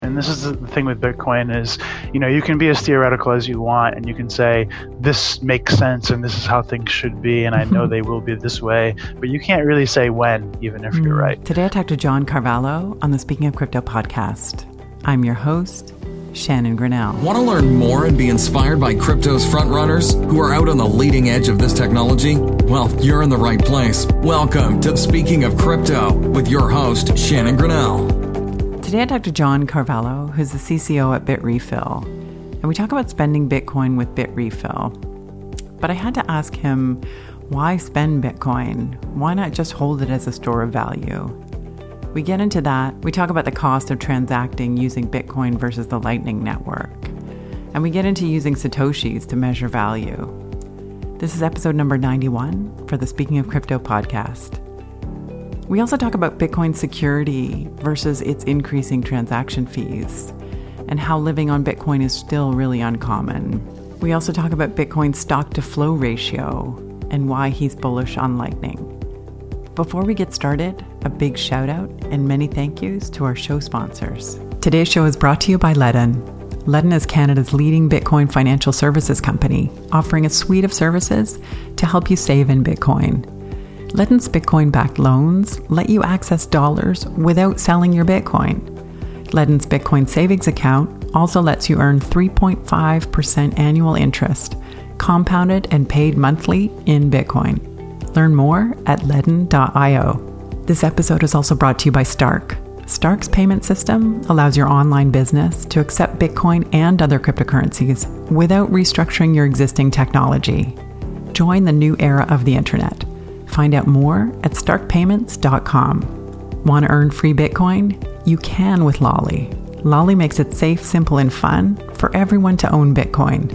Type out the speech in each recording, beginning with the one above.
And this is the thing with Bitcoin is, you can be as theoretical as you want, and you can say, this makes sense and this is how things should be, and I know they will be this way, but you can't really say when, even if you're right. Today I talked to John Carvahlo on the Speaking of Crypto podcast. I'm your host, Shannon Grinnell. Want to learn more and be inspired by crypto's frontrunners who are out on the leading edge of this technology? Well, you're in the right place. Welcome to Speaking of Crypto with your host, Shannon Grinnell. Today I talked to John Carvahlo, who's the CCO at Bitrefill, and we talk about spending Bitcoin with Bitrefill. But I had to ask him, why spend Bitcoin? Why not just hold it as a store of value? We get into that. We talk about the cost of transacting using Bitcoin versus the Lightning Network. And we get into using Satoshis to measure value. This is episode number 91 for the Speaking of Crypto podcast. We also talk about Bitcoin security versus its increasing transaction fees and how living on Bitcoin is still really uncommon. We also talk about Bitcoin's stock to flow ratio and why he's bullish on Lightning. Before we get started, a big shout out and many thank yous to our show sponsors. Today's show is brought to you by Ledden. Ledden is Canada's leading Bitcoin financial services company, offering a suite of services to help you save in Bitcoin. Ledden's Bitcoin-backed loans let you access dollars without selling your Bitcoin. Ledden's Bitcoin savings account also lets you earn 3.5% annual interest, compounded and paid monthly in Bitcoin. Learn more at ledden.io. This episode is also brought to you by Stark. Stark's payment system allows your online business to accept Bitcoin and other cryptocurrencies without restructuring your existing technology. Join the new era of the internet. Find out more at starkpayments.com. Want to earn free Bitcoin? You can with Lolly. Lolly makes it safe, simple, and fun for everyone to own Bitcoin.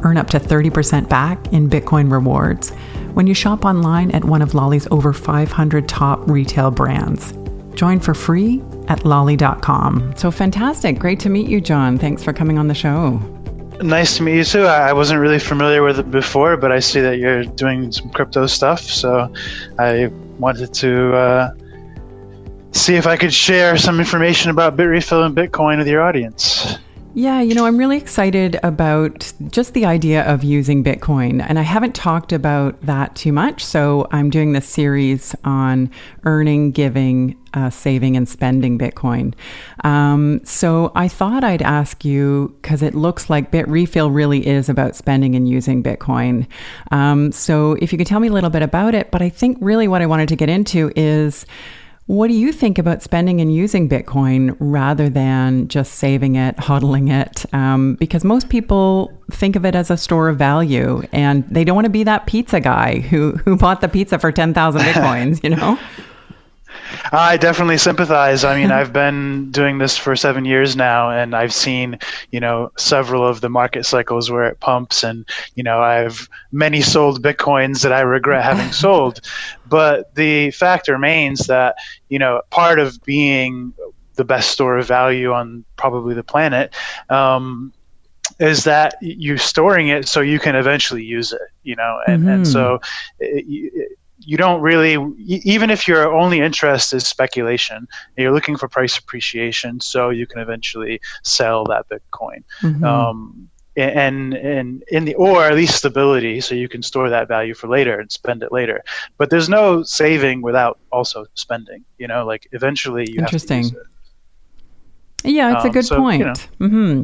Earn up to 30% back in Bitcoin rewards when you shop online at one of Lolly's over 500 top retail brands. Join for free at lolly.com. So fantastic. Great to meet you, John. Thanks for coming on the show. Nice to meet you too. I wasn't really familiar with it before, but I see that you're doing some crypto stuff, so I wanted to see if I could share some information about Bitrefill and Bitcoin with your audience. Yeah, I'm really excited about just the idea of using Bitcoin, and I haven't talked about that too much. So I'm doing this series on earning, giving, saving, and spending Bitcoin. So I thought I'd ask you, because it looks like Bitrefill really is about spending and using Bitcoin. So if you could tell me a little bit about it, but I think really what I wanted to get into is, what do you think about spending and using Bitcoin rather than just saving it, hodling it? Because most people think of it as a store of value, and they don't want to be that pizza guy who bought the pizza for 10,000 Bitcoins, I definitely sympathize. I mean, I've been doing this for 7 years now, and I've seen, several of the market cycles where it pumps, and, I have many sold Bitcoins that I regret having sold. But the fact remains that, part of being the best store of value on probably the planet, is that you're storing it so you can eventually use it, and so you don't really, even if your only interest is speculation, you're looking for price appreciation so you can eventually sell that Bitcoin. Or at least stability, so you can store that value for later and spend it later. But there's no saving without also spending, eventually you have to use it. Yeah, it's a good point.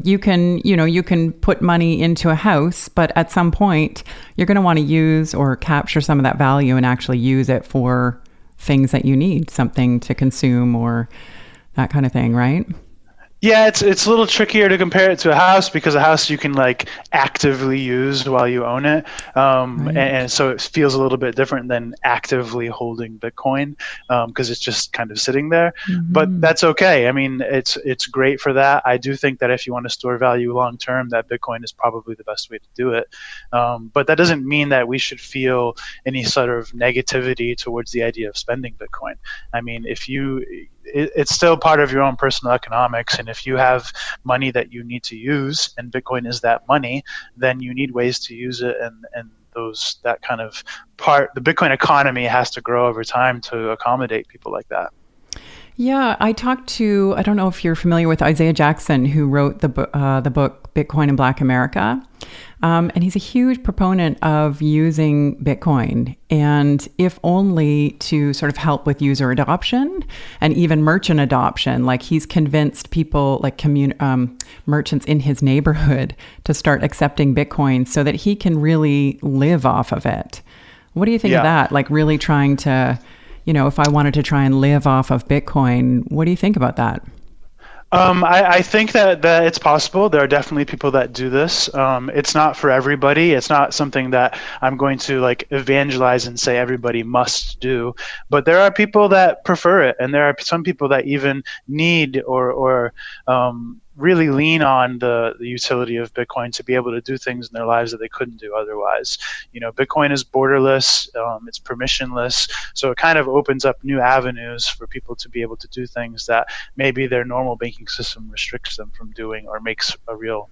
You can put money into a house, but at some point you're going to want to use or capture some of that value and actually use it for things that you need, something to consume or that kind of thing, right? Yeah, it's a little trickier to compare it to a house, because a house you can actively use while you own it, Right. and so it feels a little bit different than actively holding Bitcoin, because it's just kind of sitting there. But that's okay. I mean, it's great for that. I do think that if you want to store value long term, that Bitcoin is probably the best way to do it. But that doesn't mean that we should feel any sort of negativity towards the idea of spending Bitcoin. I mean, it's still part of your own personal economics, and if you have money that you need to use and Bitcoin is that money, then you need ways to use it, and that kind of part, the Bitcoin economy has to grow over time to accommodate people like that. Yeah, I talked to, I don't know if you're familiar with Isaiah Jackson, who wrote the book Bitcoin in Black America. And he's a huge proponent of using Bitcoin, and if only to sort of help with user adoption and even merchant adoption. Like, he's convinced people, like merchants in his neighborhood, to start accepting Bitcoin so that he can really live off of it. What do you think of that? Like, really trying to, if I wanted to try and live off of Bitcoin, what do you think about that? I think that it's possible. There are definitely people that do this. It's not for everybody. It's not something that I'm going to like evangelize and say everybody must do. But there are people that prefer it, and there are some people that even need or really lean on the utility of Bitcoin to be able to do things in their lives that they couldn't do otherwise. Bitcoin is borderless, it's permissionless, so it kind of opens up new avenues for people to be able to do things that maybe their normal banking system restricts them from doing or makes a real,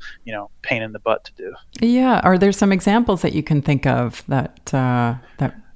pain in the butt to do. Yeah. Are there some examples that you can think of that?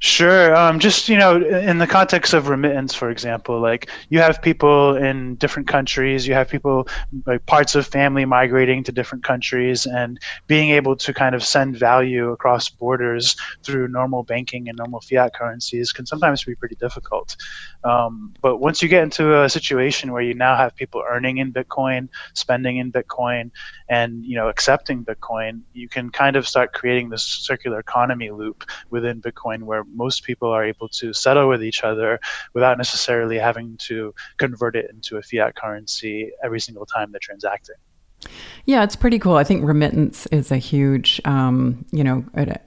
Sure. Just, in the context of remittance, for example, like you have people in different countries, you have people, like parts of family migrating to different countries, and being able to kind of send value across borders through normal banking and normal fiat currencies can sometimes be pretty difficult. But once you get into a situation where you now have people earning in Bitcoin, spending in Bitcoin, and, accepting Bitcoin, you can kind of start creating this circular economy loop within Bitcoin where most people are able to settle with each other without necessarily having to convert it into a fiat currency every single time they're transacting. Yeah, it's pretty cool. I think remittance is a huge, an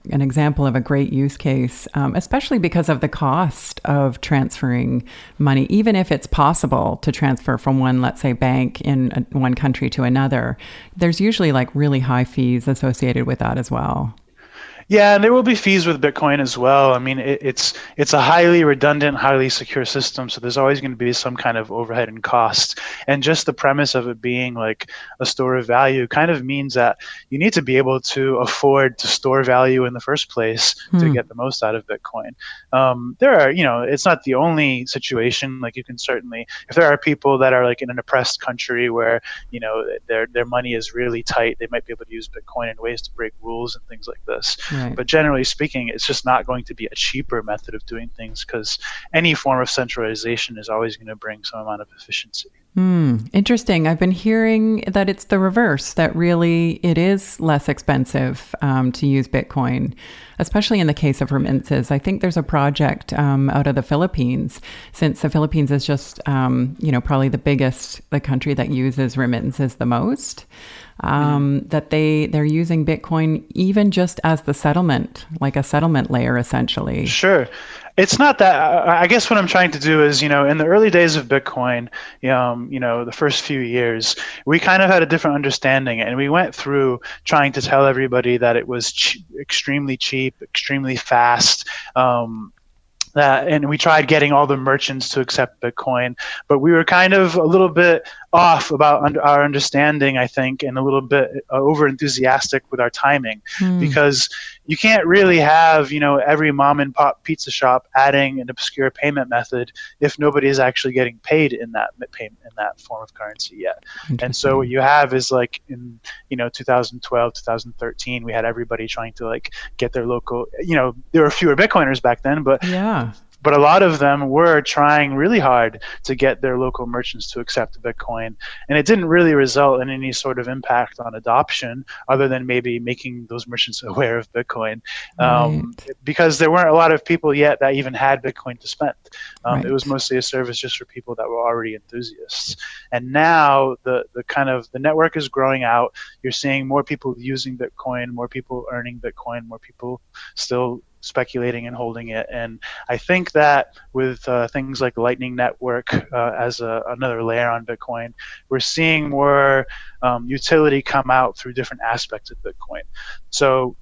example of a great use case, especially because of the cost of transferring money. Even if it's possible to transfer from one, let's say, bank in one country to another, there's usually like really high fees associated with that as well. Yeah, and there will be fees with Bitcoin as well. I mean, it's a highly redundant, highly secure system, so there's always going to be some kind of overhead and cost. And just the premise of it being like a store of value kind of means that you need to be able to afford to store value in the first place to get the most out of Bitcoin. There are, it's not the only situation. Like, you can certainly, if there are people that are like in an oppressed country where, their money is really tight, they might be able to use Bitcoin in ways to break rules and things like this. Right. But generally speaking, it's just not going to be a cheaper method of doing things, because any form of centralization is always going to bring some amount of efficiency. Interesting. I've been hearing that it's the reverse, that really it is less expensive to use Bitcoin, especially in the case of remittances. I think there's a project out of the Philippines, since the Philippines is just, probably the country that uses remittances the most. That they're using Bitcoin even just as the settlement, like a settlement layer, essentially. Sure. It's not that. I guess what I'm trying to do is, in the early days of Bitcoin, the first few years, we kind of had a different understanding, and we went through trying to tell everybody that it was extremely cheap, extremely fast. And we tried getting all the merchants to accept Bitcoin, but we were kind of a little bit off about our understanding, I think, and a little bit over enthusiastic with our timing, because you can't really have, every mom and pop pizza shop adding an obscure payment method if nobody is actually getting paid in that payment, in that form of currency yet. And so what you have is like in, 2012, 2013, we had everybody trying to like get their local, there were fewer Bitcoiners back then, but yeah. But a lot of them were trying really hard to get their local merchants to accept Bitcoin. And it didn't really result in any sort of impact on adoption, other than maybe making those merchants aware of Bitcoin. Right. Because there weren't a lot of people yet that even had Bitcoin to spend. Right. It was mostly a service just for people that were already enthusiasts. And now the network is growing out. You're seeing more people using Bitcoin, more people earning Bitcoin, more people still speculating and holding it. And I think that with things like Lightning Network as another layer on Bitcoin, we're seeing more utility come out through different aspects of Bitcoin. So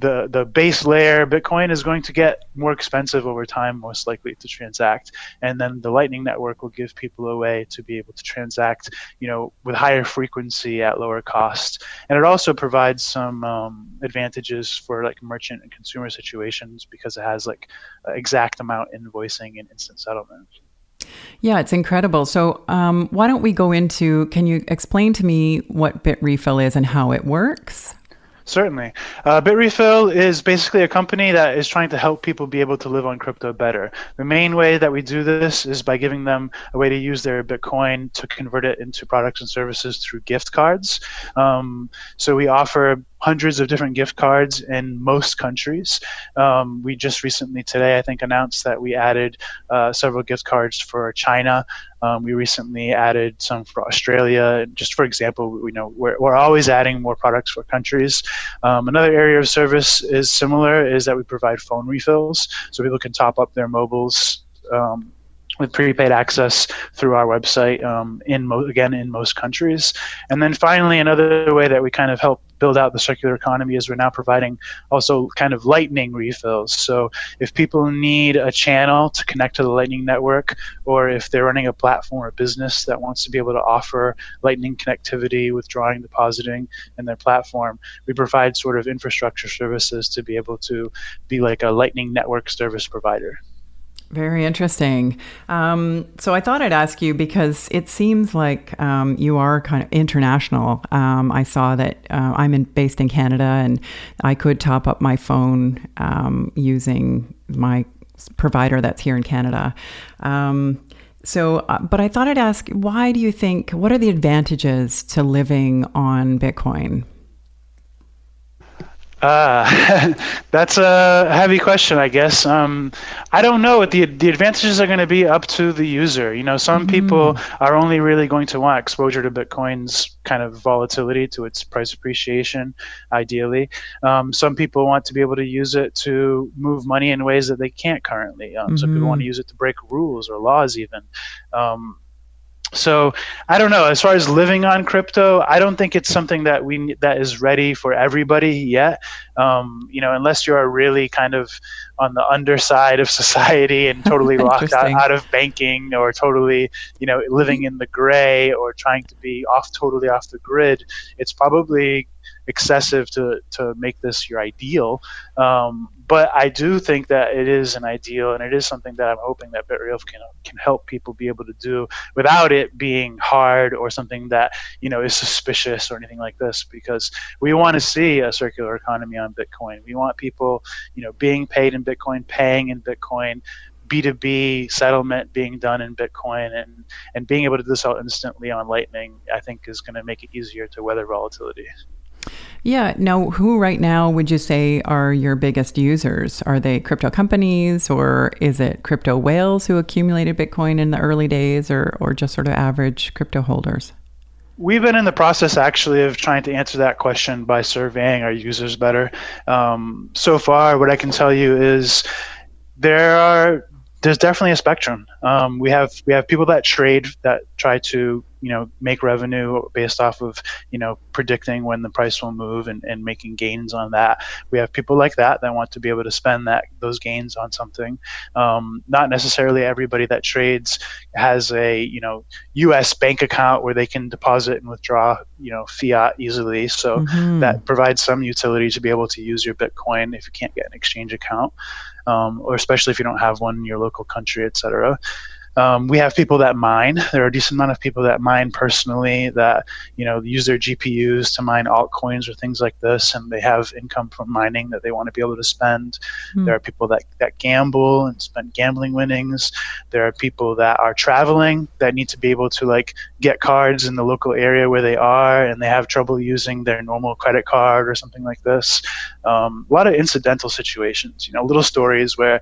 the base layer Bitcoin is going to get more expensive over time, most likely, to transact, and then the Lightning Network will give people a way to be able to transact, with higher frequency at lower cost. And it also provides some advantages for like merchant and consumer situations, because it has like exact amount invoicing and instant settlement. Yeah, it's incredible. So why don't we go into, can you explain to me what Bitrefill is and how it works? Certainly. Bitrefill is basically a company that is trying to help people be able to live on crypto better. The main way that we do this is by giving them a way to use their Bitcoin to convert it into products and services through gift cards. So we offer hundreds of different gift cards in most countries. We just recently today, I think, announced that we added several gift cards for China. We recently added some for Australia. Just for example, we're always adding more products for countries. Another area of service is similar, is that we provide phone refills, so people can top up their mobiles with prepaid access through our website in most countries. And then finally, another way that we kind of help build out the circular economy is we're now providing also kind of lightning refills. So if people need a channel to connect to the Lightning Network, or if they're running a platform or business that wants to be able to offer Lightning connectivity, withdrawing, depositing in their platform, we provide sort of infrastructure services to be able to be like a Lightning Network service provider. Very interesting. So I thought I'd ask you because it seems like you are kind of international. I saw that based in Canada, and I could top up my phone using my provider that's here in Canada. But I thought I'd ask, why do you think, what are the advantages to living on Bitcoin? That's a heavy question, I guess. I don't know what the advantages are going to be up to the user. Some people are only really going to want exposure to Bitcoin's kind of volatility, to its price appreciation, ideally. Some people want to be able to use it to move money in ways that they can't currently. Some people want to use it to break rules or laws even. So I don't know. As far as living on crypto, I don't think it's something that is ready for everybody yet. Unless you're really kind of on the underside of society and totally locked out of banking, or totally, living in the gray, or trying to be totally off the grid. It's probably excessive to make this your ideal. But I do think that it is an ideal, and it is something that I'm hoping that Bitrefill can help people be able to do without it being hard or something that is suspicious or anything like this. Because we want to see a circular economy on Bitcoin. We want people, being paid in Bitcoin, paying in Bitcoin, B2B settlement being done in Bitcoin, and being able to do this all instantly on Lightning, I think is going to make it easier to weather volatility. Yeah. Now, who right now would you say are your biggest users? Are they crypto companies, or is it crypto whales who accumulated Bitcoin in the early days, or just sort of average crypto holders? We've been in the process actually of trying to answer that question by surveying our users better. So far, what I can tell you is there's definitely a spectrum. We have people that trade, that try to make revenue based off of predicting when the price will move and making gains on that. We have people like that want to be able to spend those gains on something. Not necessarily everybody that trades has a U.S. bank account where they can deposit and withdraw fiat easily. So that provides some utility to be able to use your Bitcoin if you can't get an exchange account. Or especially if you don't have one in your local country, etc. We have people that mine. There are a decent amount of people that mine personally, that use their GPUs to mine altcoins or things like this, and they have income from mining that they want to be able to spend. There are people that gamble and spend gambling winnings. There are people that are traveling that need to be able to get cards in the local area where they are, and they have trouble using their normal credit card or something like this. A lot of incidental situations, little stories where,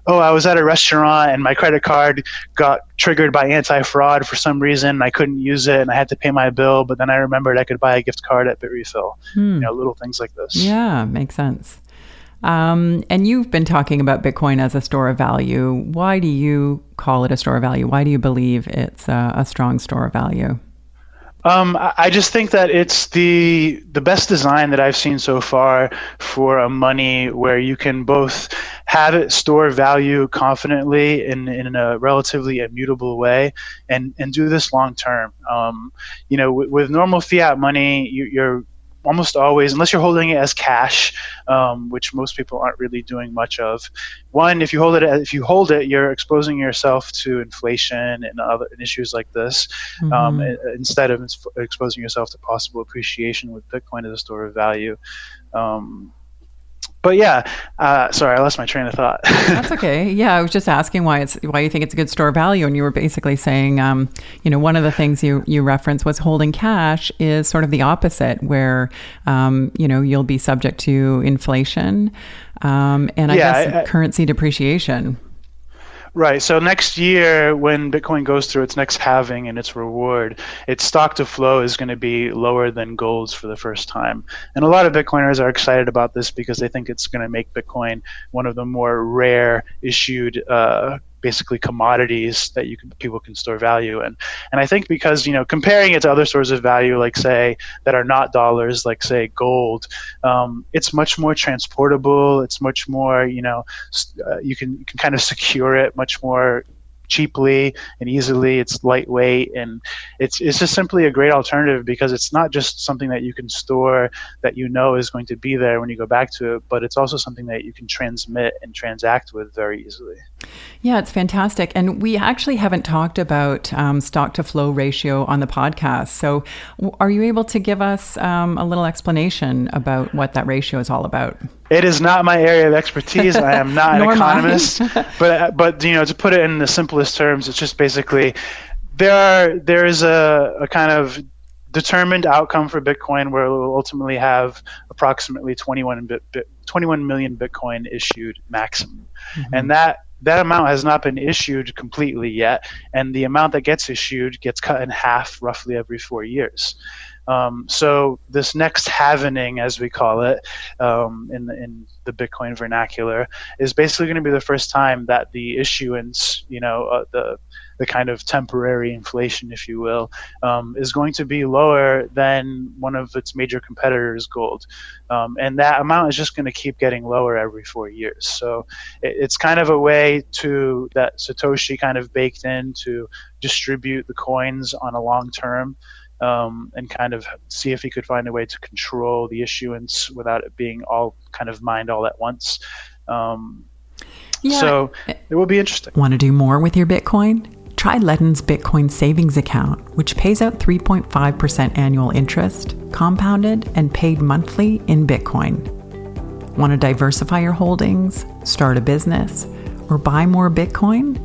I was at a restaurant and my credit card got triggered by anti-fraud for some reason. I couldn't use it and I had to pay my bill, but then I remembered I could buy a gift card at Bitrefill. Little things like this. Yeah, makes sense. And you've been talking about Bitcoin as a store of value. Why do you call it a store of value? Why do you believe it's a strong store of value? I just think that it's the best design that I've seen so far for a money where you can both have it store value confidently in a relatively immutable way, and do this long term. With normal fiat money, almost always, unless you're holding it as cash, which most people aren't really doing much of. One, if you hold it, you're exposing yourself to inflation and other issues like this, instead of exposing yourself to possible appreciation with Bitcoin as a store of value. But yeah, sorry, I lost my train of thought. That's okay. Yeah, I was just asking why you think it's a good store of value, and you were basically saying, one of the things you referenced was holding cash is sort of the opposite, where you'll be subject to inflation, and I guess currency depreciation. Right. So next year, when Bitcoin goes through its next halving and its reward, its stock to flow is going to be lower than gold's for the first time. And a lot of Bitcoiners are excited about this because they think it's going to make Bitcoin one of the more rare issued basically commodities that people can store value in. And I think because, comparing it to other stores of value, like say, that are not dollars, like say gold, it's much more transportable. It's much more, you can kind of secure it much more cheaply and easily. It's lightweight, and it's just simply a great alternative because it's not just something that you can store that is going to be there when you go back to it, but it's also something that you can transmit and transact with very easily. Yeah, it's fantastic. And we actually haven't talked about stock to flow ratio on the podcast. So are you able to give us a little explanation about what that ratio is all about? It is not my area of expertise. I am not an economist, but to put it in the simplest terms, it's just basically there is a kind of determined outcome for Bitcoin where it will ultimately have approximately 21 million Bitcoin issued maximum, and that amount has not been issued completely yet, and the amount that gets issued gets cut in half roughly every 4 years. So this next halvening, as we call it, in the Bitcoin vernacular, is basically going to be the first time that the issuance, the kind of temporary inflation, if you will, is going to be lower than one of its major competitors, gold. And that amount is just going to keep getting lower every 4 years. So it's kind of a way that Satoshi kind of baked in to distribute the coins on a long term. And kind of see if he could find a way to control the issuance without it being all kind of mined all at once. So it will be interesting. Want to do more with your Bitcoin? Try Ledden's Bitcoin savings account, which pays out 3.5% annual interest, compounded and paid monthly in Bitcoin. Want to diversify your holdings, start a business, or buy more Bitcoin?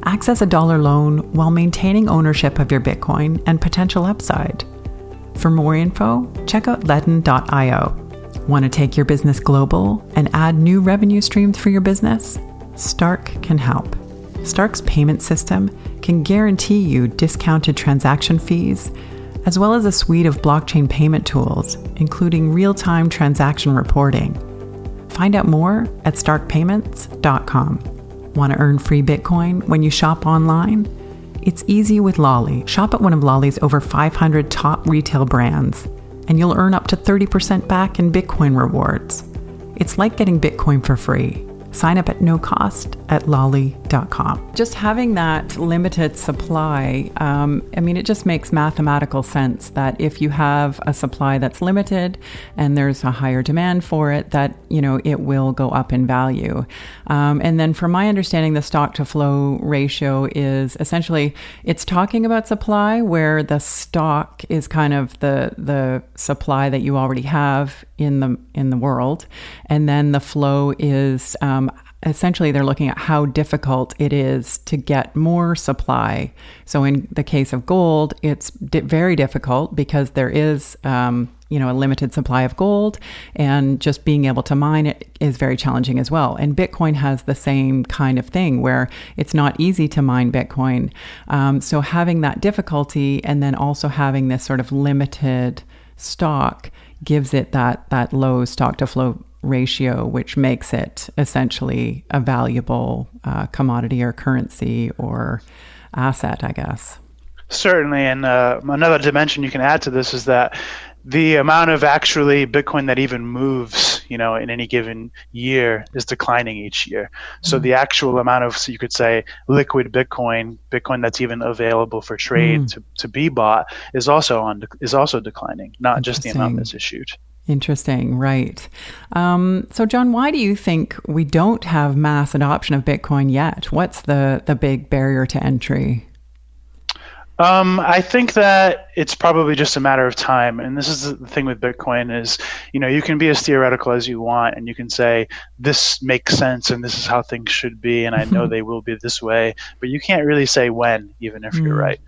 Access a dollar loan while maintaining ownership of your Bitcoin and potential upside. For more info, check out ledden.io. Want to take your business global and add new revenue streams for your business? Stark can help. Stark's payment system can guarantee you discounted transaction fees, as well as a suite of blockchain payment tools, including real-time transaction reporting. Find out more at starkpayments.com. Want to earn free Bitcoin when you shop online? It's easy with Lolly. Shop at one of Lolly's over 500 top retail brands, and you'll earn up to 30% back in Bitcoin rewards. It's like getting Bitcoin for free. Sign up at no cost at lolly.com. Just having that limited supply, it just makes mathematical sense that if you have a supply that's limited and there's a higher demand for it, that, it will go up in value. And then from my understanding, the stock to flow ratio is essentially, it's talking about supply where the stock is kind of the supply that you already have in the world. And then the flow is, essentially, they're looking at how difficult it is to get more supply. So in the case of gold, it's very difficult because there is, a limited supply of gold, and just being able to mine it is very challenging as well. And Bitcoin has the same kind of thing where it's not easy to mine Bitcoin. So having that difficulty and then also having this sort of limited stock gives it that low stock to flow ratio, which makes it essentially a valuable commodity or currency or asset, I guess. Certainly. And another dimension you can add to this is that the amount of actually Bitcoin that even moves, in any given year is declining each year. So the actual amount of, so you could say, liquid Bitcoin that's even available for trade to be bought is also declining, not just the amount that's issued. Interesting, right. So, John, why do you think we don't have mass adoption of Bitcoin yet? What's the big barrier to entry? I think that it's probably just a matter of time. And this is the thing with Bitcoin is, you can be as theoretical as you want and you can say, this makes sense and this is how things should be. And I know they will be this way, but you can't really say when, even if you're right.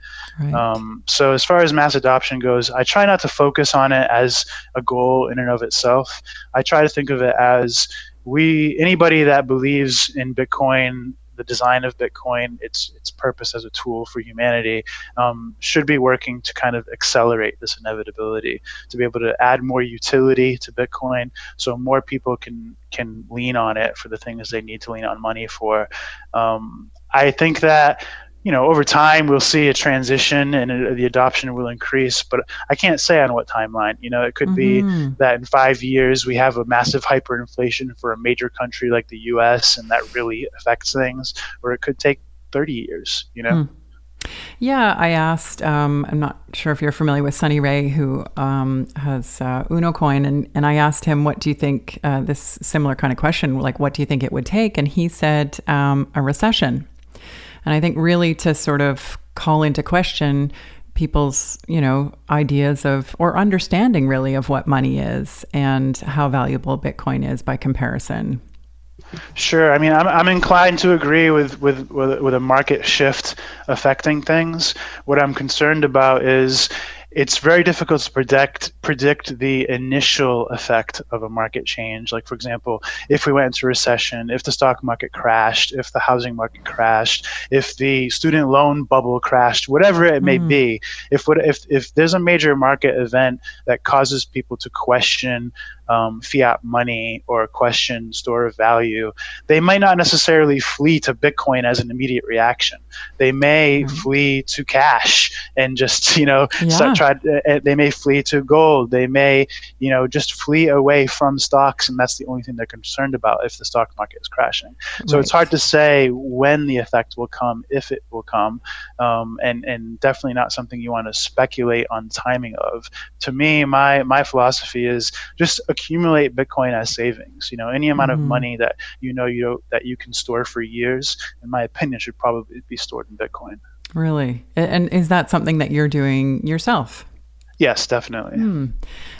So as far as mass adoption goes, I try not to focus on it as a goal in and of itself. I try to think of it as anybody that believes in Bitcoin, the design of Bitcoin, its purpose as a tool for humanity, should be working to kind of accelerate this inevitability, to be able to add more utility to Bitcoin so more people can lean on it for the things they need to lean on money for. I think that over time we'll see a transition and the adoption will increase, but I can't say on what timeline. It could be that in 5 years we have a massive hyperinflation for a major country like the US and that really affects things, or it could take 30 years, Yeah, I asked, I'm not sure if you're familiar with Sunny Ray, who has Uno Coin, and I asked him, what do you think, this similar kind of question, like what do you think it would take? And he said a recession. And I think really to sort of call into question people's, ideas of, or understanding really of what money is and how valuable Bitcoin is by comparison. Sure. I mean, I'm inclined to agree with a market shift affecting things. What I'm concerned about is it's very difficult to predict the initial effect of a market change. Like, for example, if we went into recession, if the stock market crashed, if the housing market crashed, if the student loan bubble crashed, whatever it may be, if there's a major market event that causes people to question fiat money or question store of value, they might not necessarily flee to Bitcoin as an immediate reaction. They may flee to cash and just, they may flee to gold. They may, just flee away from stocks, and that's the only thing they're concerned about if the stock market is crashing. So it's hard to say when the effect will come, if it will come, and definitely not something you want to speculate on timing of. To me, my philosophy is just accumulate Bitcoin as savings. Any amount of money that that you can store for years, in my opinion, should probably be stored in Bitcoin. Really? And is that something that you're doing yourself? Yes, definitely.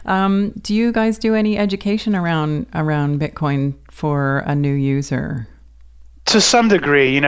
Do you guys do any education around Bitcoin for a new user? To some degree, in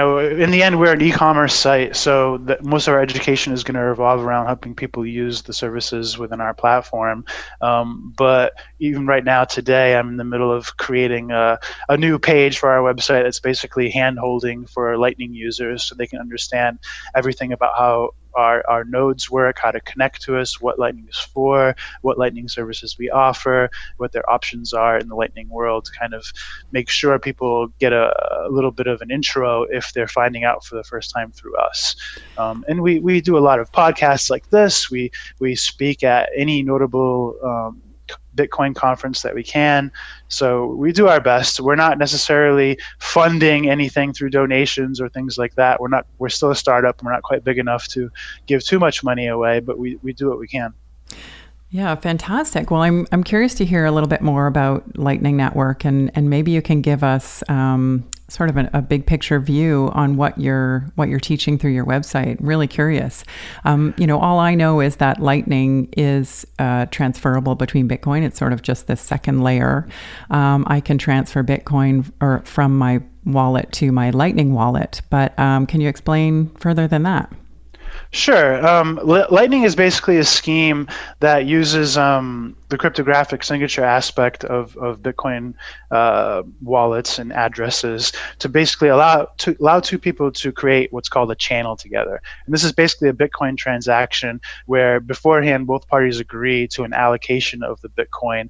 the end, we're an e-commerce site, so most of our education is going to revolve around helping people use the services within our platform. But even right now, today, I'm in the middle of creating a new page for our website that's basically hand-holding for Lightning users so they can understand everything about how our nodes work, how to connect to us, what Lightning is for, what Lightning services we offer, what their options are in the Lightning world, to kind of make sure people get a little bit of an intro if they're finding out for the first time through us. And we do a lot of podcasts like this. We speak at any notable Bitcoin conference that we can. So we do our best. We're not necessarily funding anything through donations or things like that. We're still a startup and we're not quite big enough to give too much money away, but we do what we can. Yeah, fantastic. Well, I'm curious to hear a little bit more about Lightning Network, and maybe you can give us sort of a big picture view on what you're teaching through your website. Really curious. All I know is that Lightning is transferable between Bitcoin. It's sort of just the second layer. I can transfer Bitcoin from my wallet to my Lightning wallet, but can you explain further than that? Sure. Lightning is basically a scheme that uses the cryptographic signature aspect of Bitcoin wallets and addresses to basically allow two people to create what's called a channel together. And this is basically a Bitcoin transaction where beforehand both parties agree to an allocation of the Bitcoin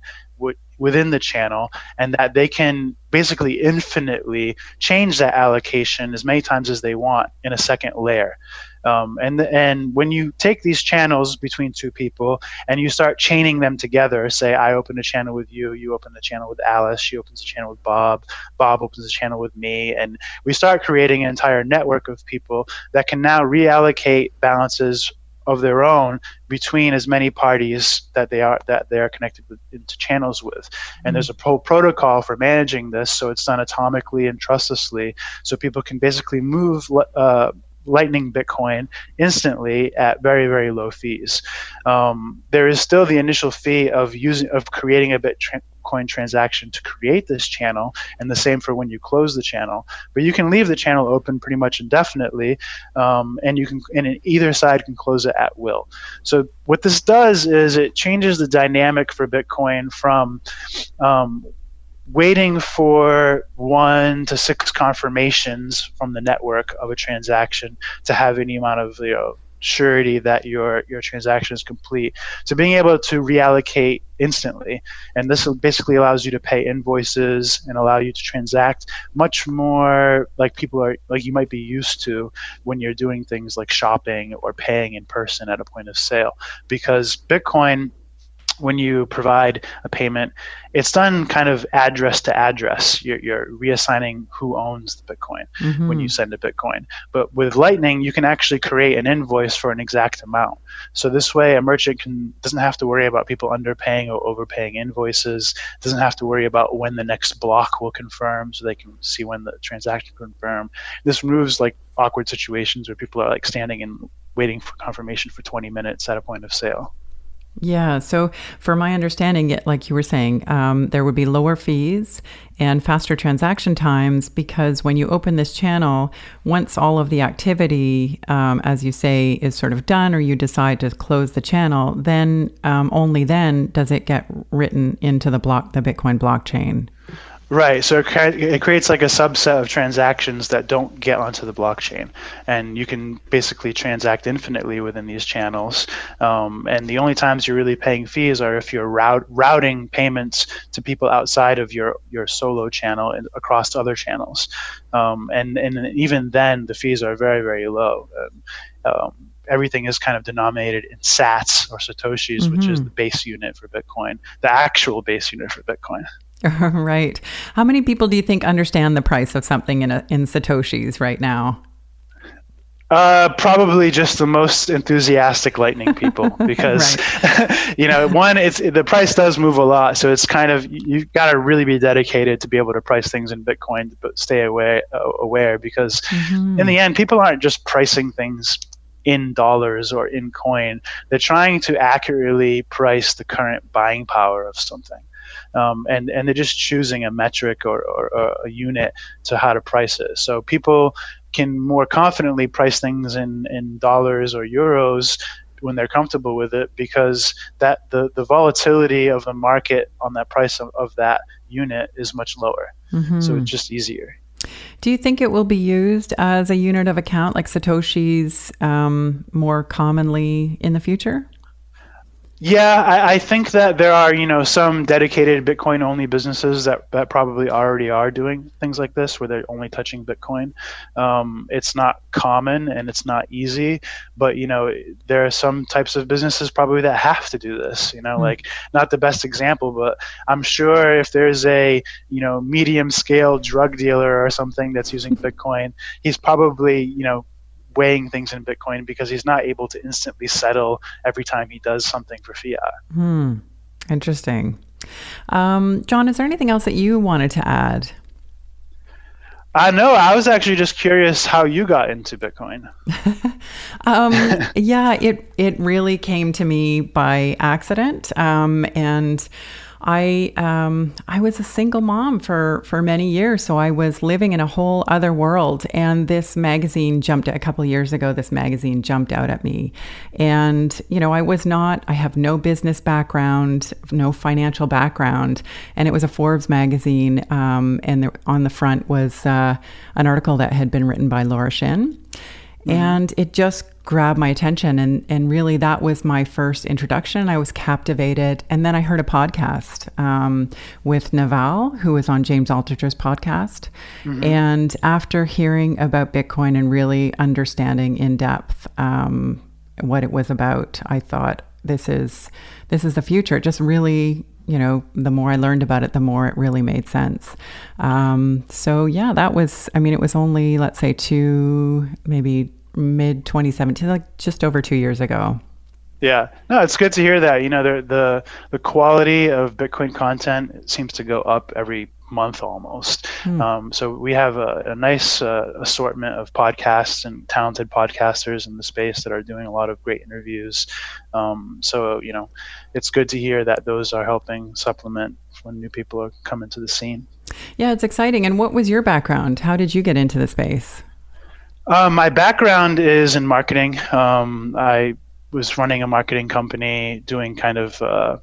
within the channel, and that they can basically infinitely change that allocation as many times as they want in a second layer. And when you take these channels between two people and you start chaining them together, say I open a channel with you, you open the channel with Alice, she opens a channel with Bob, Bob opens a channel with me, and we start creating an entire network of people that can now reallocate balances of their own between as many parties that they are connected into channels with. And there's a protocol for managing this, so it's done atomically and trustlessly, so people can basically move Lightning Bitcoin instantly at very, very low fees. There is still the initial fee of creating a Bitcoin transaction to create this channel, and the same for when you close the channel. But you can leave the channel open pretty much indefinitely, and either side can close it at will. So what this does is it changes the dynamic for Bitcoin from waiting for 1 to 6 confirmations from the network of a transaction to have any amount of surety that your transaction is complete, to being able to reallocate instantly. And this basically allows you to pay invoices and allow you to transact much more like you might be used to when you're doing things like shopping or paying in person at a point of sale. Because Bitcoin, when you provide a payment, it's done kind of address to address. You're reassigning who owns the Bitcoin when you send a Bitcoin. But with Lightning, you can actually create an invoice for an exact amount. So this way, a merchant doesn't have to worry about people underpaying or overpaying invoices, doesn't have to worry about when the next block will confirm, so they can see when the transaction confirm. This removes like awkward situations where people are like standing and waiting for confirmation for 20 minutes at a point of sale. Yeah. So for my understanding, like you were saying, there would be lower fees and faster transaction times, because when you open this channel, once all of the activity, as you say, is sort of done, or you decide to close the channel, then only then does it get written into the Bitcoin blockchain. Right. So it creates like a subset of transactions that don't get onto the blockchain, and you can basically transact infinitely within these channels. And the only times you're really paying fees are if you're routing payments to people outside of your solo channel and across other channels. And even then, the fees are very, very low. Everything is kind of denominated in sats or Satoshis, which is the base unit for Bitcoin, the actual base unit for Bitcoin. Right. How many people do you think understand the price of something in Satoshis right now? Probably just the most enthusiastic Lightning people, because the price does move a lot, so it's kind of, you've got to really be dedicated to be able to price things in Bitcoin, but stay aware, because in the end, people aren't just pricing things in dollars or in coin. They're trying to accurately price the current buying power of something. And they're just choosing a metric or a unit to how to price it. So people can more confidently price things in dollars or euros when they're comfortable with it, because that the volatility of the market on that price of that unit is much lower. So it's just easier. Do you think it will be used as a unit of account like Satoshis more commonly in the future? Yeah, I think that there are, some dedicated Bitcoin-only businesses that probably already are doing things like this, where they're only touching Bitcoin. It's not common and it's not easy, but, there are some types of businesses probably that have to do this, like, not the best example, but I'm sure if there's a, medium-scale drug dealer or something that's using Bitcoin, he's probably, weighing things in Bitcoin, because he's not able to instantly settle every time he does something for fiat. Interesting. John, is there anything else that you wanted to add? No, I was actually just curious how you got into Bitcoin. Yeah, it really came to me by accident. And I was a single mom for many years, so I was living in a whole other world. And this magazine a couple of years ago, this magazine jumped out at me. And, I have no business background, no financial background. And it was a Forbes magazine. And on the front was an article that had been written by Ration. And it just grabbed my attention. And really, that was my first introduction. I was captivated. And then I heard a podcast with Naval, who was on James Altucher's podcast. Mm-hmm. And after hearing about Bitcoin and really understanding in depth what it was about, I thought, this is the future. It just really, the more I learned about it, the more it really made sense. So yeah, that was, it was only, let's say maybe mid 2017, like just over 2 years ago. Yeah, no, it's good to hear that. The quality of Bitcoin content seems to go up every month almost. So we have a nice assortment of podcasts and talented podcasters in the space that are doing a lot of great interviews. So it's good to hear that those are helping supplement when new people are coming to the scene. Yeah, it's exciting. And what was your background? How did you get into the space? My background is in marketing. I was running a marketing company, doing kind of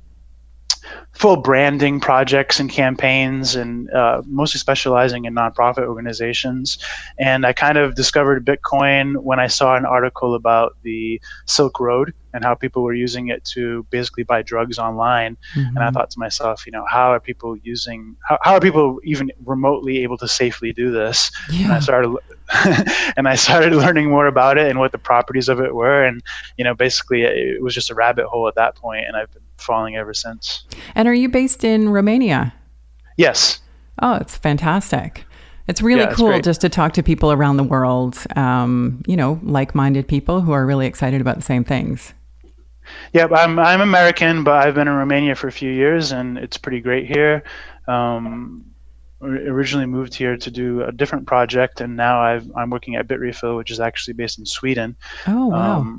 full branding projects and campaigns, and mostly specializing in nonprofit organizations. And I kind of discovered Bitcoin when I saw an article about the Silk Road and how people were using it to basically buy drugs online. Mm-hmm. And I thought to myself, how are people how are people even remotely able to safely do this? Yeah. And I started learning more about it and what the properties of it were. And, basically it was just a rabbit hole at that point, and I've been following ever since. And are you based in Romania? Yes. Oh, it's fantastic. It's really cool just to talk to people around the world, like-minded people who are really excited about the same things. Yeah, I'm American, but I've been in Romania for a few years, and it's pretty great here. Originally moved here to do a different project, and now I'm working at Bitrefill, which is actually based in Sweden. Oh, wow.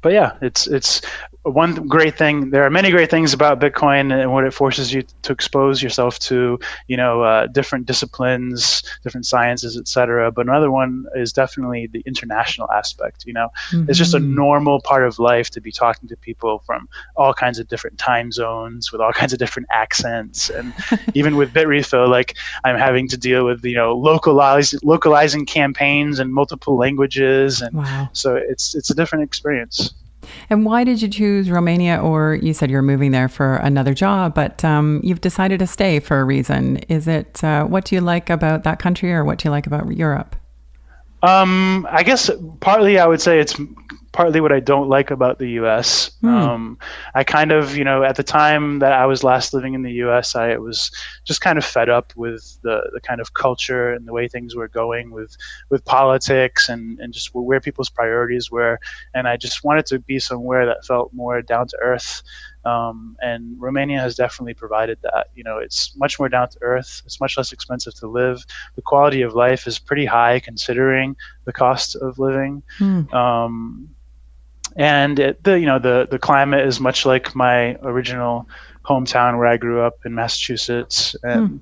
But yeah, it's one great thing. There are many great things about Bitcoin and what it forces you to expose yourself to, different disciplines, different sciences, etc. But another one is definitely the international aspect. Mm-hmm. It's just a normal part of life to be talking to people from all kinds of different time zones with all kinds of different accents. And even with Bitrefill, like I'm having to deal with, localizing campaigns in multiple languages. And wow. So it's a different experience. And why did you choose Romania? Or you said you're moving there for another job, but you've decided to stay for a reason. Is it, what do you like about that country, or what do you like about Europe? I guess partly I would say it's partly what I don't like about the U.S. I kind of, at the time that I was last living in the U.S., I was just kind of fed up with the kind of culture and the way things were going with politics and just where people's priorities were. And I just wanted to be somewhere that felt more down to earth. And Romania has definitely provided that. It's much more down to earth. It's much less expensive to live. The quality of life is pretty high considering the cost of living. And the climate is much like my original hometown where I grew up in Massachusetts. And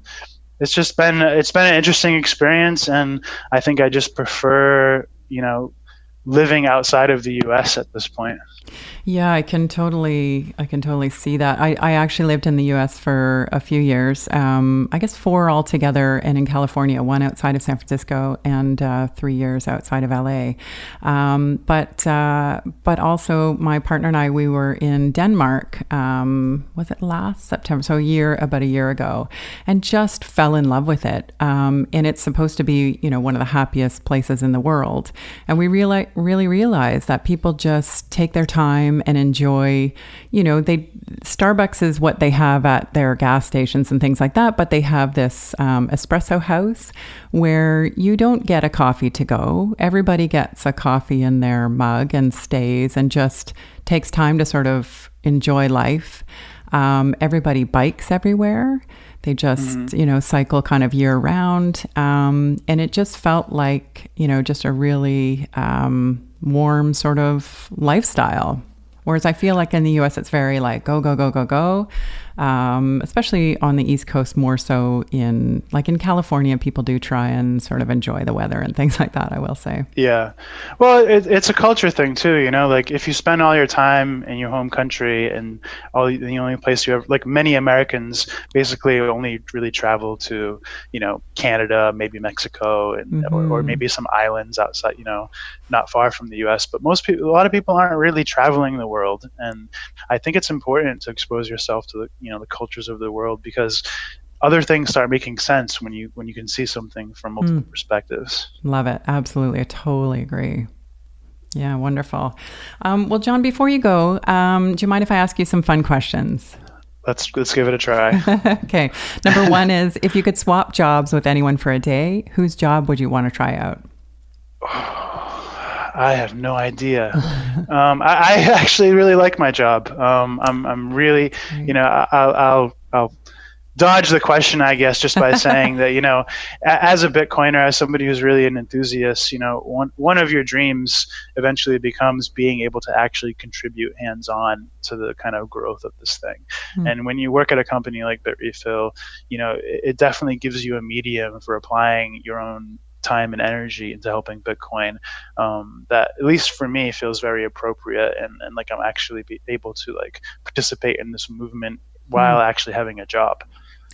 it's just been an interesting experience. And I think I just prefer, living outside of the U.S. at this point. Yeah, I can totally see that. I actually lived in the U.S. for a few years, I guess 4 altogether, and in California, 1 outside of San Francisco and 3 years outside of L.A. But also my partner and I, we were in Denmark, was it last September? So about a year ago, and just fell in love with it. And it's supposed to be, one of the happiest places in the world. And we really realized that people just take their time and enjoy, Starbucks is what they have at their gas stations and things like that, but they have this espresso house where you don't get a coffee to go. Everybody gets a coffee in their mug and stays and just takes time to sort of enjoy life. Everybody bikes everywhere. They just, cycle kind of year round. And it just felt like, just a really warm sort of lifestyle. Whereas I feel like in the US, it's very like go, go, go, go, go. especially on the East Coast, more so in California, people do try and sort of enjoy the weather and things like that, I will say. Yeah. Well, it's a culture thing too, like if you spend all your time in your home country and the only place you ever, like many Americans basically only really travel to, Canada, maybe Mexico, and or maybe some islands outside, not far from the US, but a lot of people aren't really traveling the world. And I think it's important to expose yourself to the cultures of the world, because other things start making sense when you can see something from multiple perspectives. Love it. Absolutely. I totally agree. Yeah, wonderful. Well, John, before you go, do you mind if I ask you some fun questions? Let's give it a try. Okay. Number one is, if you could swap jobs with anyone for a day, whose job would you want to try out? I have no idea. I actually really like my job. I'm really, I'll dodge the question, I guess, just by saying that, as a Bitcoiner, as somebody who's really an enthusiast, one of your dreams eventually becomes being able to actually contribute hands-on to the kind of growth of this thing. And when you work at a company like Bitrefill, it definitely gives you a medium for applying your own time and energy into helping Bitcoin, that at least for me feels very appropriate, and like I'm actually able to like participate in this movement while actually having a job.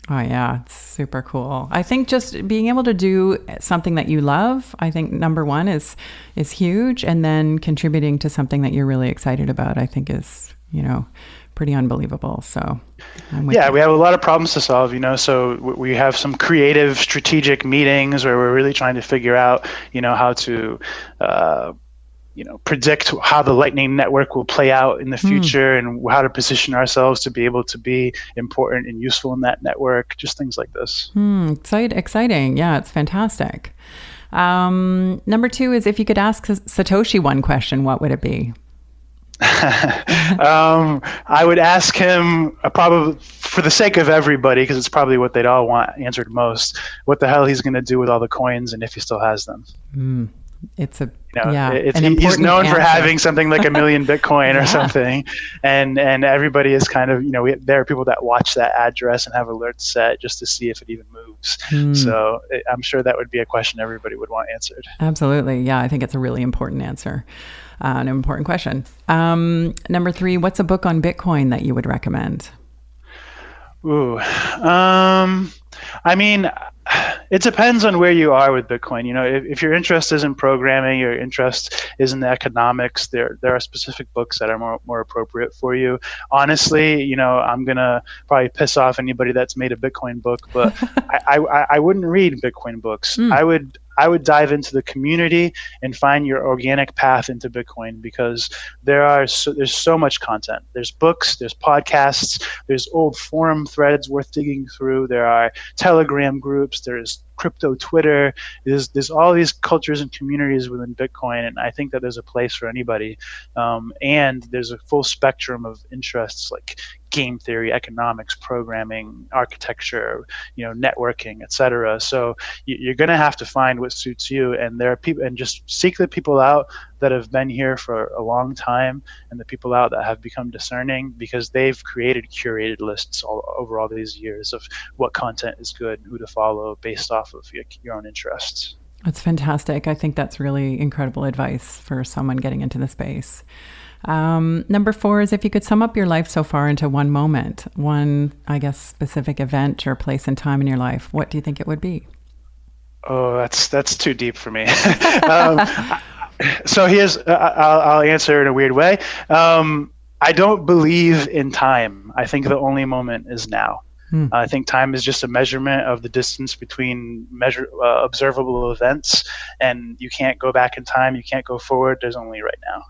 Oh yeah, it's super cool. I think just being able to do something that you love, I think number one is huge, and then contributing to something that you're really excited about, I think is, pretty unbelievable. So we have a lot of problems to solve, so we have some creative strategic meetings where we're really trying to figure out, how to predict how the Lightning Network will play out in the future, and how to position ourselves to be able to be important and useful in that network, just things like this. Exciting. Yeah, it's fantastic. Number two is, if you could ask Satoshi one question, what would it be? I would ask him, probably for the sake of everybody, because it's probably what they'd all want answered most, what the hell he's going to do with all the coins and if he still has them. It's a he's known for having something like 1 million Bitcoin or something, and everybody is kind of, there are people that watch that address and have alerts set just to see if it even moves. So I'm sure that would be a question everybody would want answered. Absolutely. Yeah, I think it's a really important answer. An important question. Number three, what's a book on Bitcoin that you would recommend? Ooh, I mean, it depends on where you are with Bitcoin. If your interest is in programming, your interest is in the economics, there are specific books that are more appropriate for you. Honestly, I'm gonna probably piss off anybody that's made a Bitcoin book, but I wouldn't read Bitcoin books. I would dive into the community and find your organic path into Bitcoin, because there's so much content. There's books, there's podcasts, there's old forum threads worth digging through. There are Telegram groups, there's crypto Twitter. There's all these cultures and communities within Bitcoin, and I think that there's a place for anybody. And there's a full spectrum of interests like game theory, economics, programming, architecture, networking, etc. So you're going to have to find what suits you, and there are people, and just seek the people out that have been here for a long time, and the people out that have become discerning, because they've created curated lists over all these years of what content is good and who to follow based off of your own interests. That's fantastic. I think that's really incredible advice for someone getting into the space. Number four is, if you could sum up your life so far into one moment, one, I guess, specific event or place and time in your life, what do you think it would be? Oh, that's too deep for me. So here's, I'll answer in a weird way. I don't believe in time. I think the only moment is now. I think time is just a measurement of the distance between observable events, and you can't go back in time. You can't go forward. There's only right now.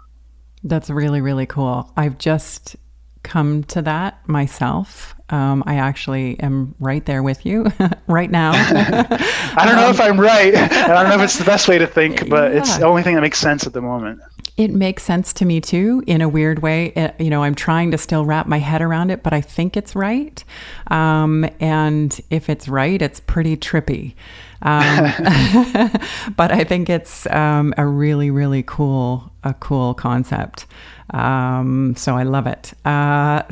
That's really, really cool. I've just come to that myself. I actually am right there with you right now. I don't know if I'm right. I don't know if it's the best way to think, but it's the only thing that makes sense at the moment. It makes sense to me too, in a weird way. I'm trying to still wrap my head around it, but I think it's right. And if it's right, it's pretty trippy. But I think it's a really, really cool concept. So I love it.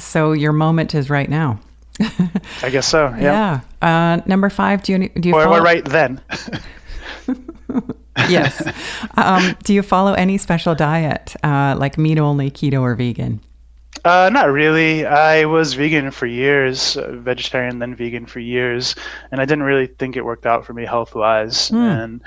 So your moment is right now. I guess so. Yeah. Number 5, do you Or follow? right then. Yes. Do you follow any special diet, like meat only, keto, or vegan? Not really. I was vegan for years, vegetarian, then vegan for years, and I didn't really think it worked out for me health wise, and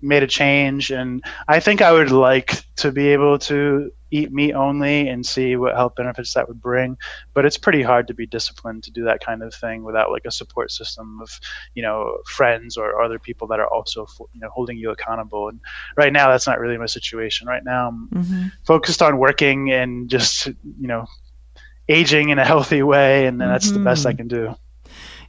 made a change. And I think I would like to be able to eat meat only and see what health benefits that would bring. But it's pretty hard to be disciplined to do that kind of thing without like a support system of, friends or other people that are also, holding you accountable. And right now, that's not really my situation. Right now, I'm focused on working and just, aging in a healthy way. And that's the best I can do.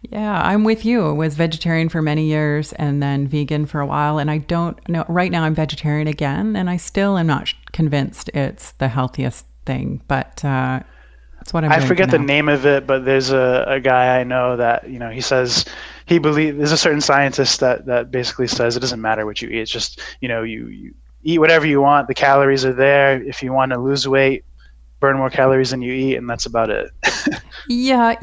Yeah, I'm with you. I was vegetarian for many years and then vegan for a while. And I don't know, right now I'm vegetarian again, and I still am not convinced it's the healthiest thing, but that's what I'm doing. I forget for the now. name of it, but there's a guy I know that, he says there's a certain scientist that basically says it doesn't matter what you eat. It's just, you eat whatever you want. The calories are there. If you want to lose weight, burn more calories than you eat, and that's about it. Yeah,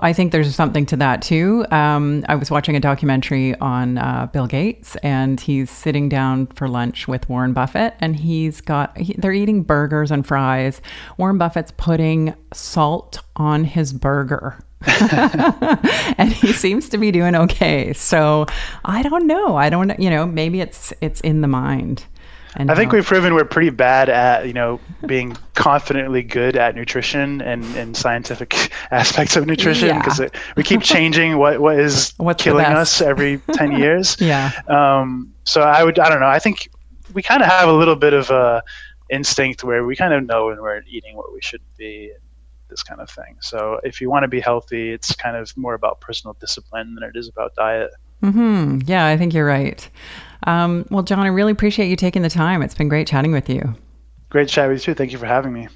I think there's something to that too. I was watching a documentary on Bill Gates, and he's sitting down for lunch with Warren Buffett, and they're eating burgers and fries. Warren Buffett's putting salt on his burger. And he seems to be doing okay. So I don't know. Maybe it's in the mind. And I think we've proven we're pretty bad at, being confidently good at nutrition and scientific aspects of nutrition, because we keep changing what's killing us every 10 years. Yeah. So I don't know. I think we kind of have a little bit of a instinct where we kind of know when we're eating what we should be, and this kind of thing. So if you want to be healthy, it's kind of more about personal discipline than it is about diet. Yeah, I think you're right. Well, John, I really appreciate you taking the time. It's been great chatting with you. Great chat with you too. Thank you for having me.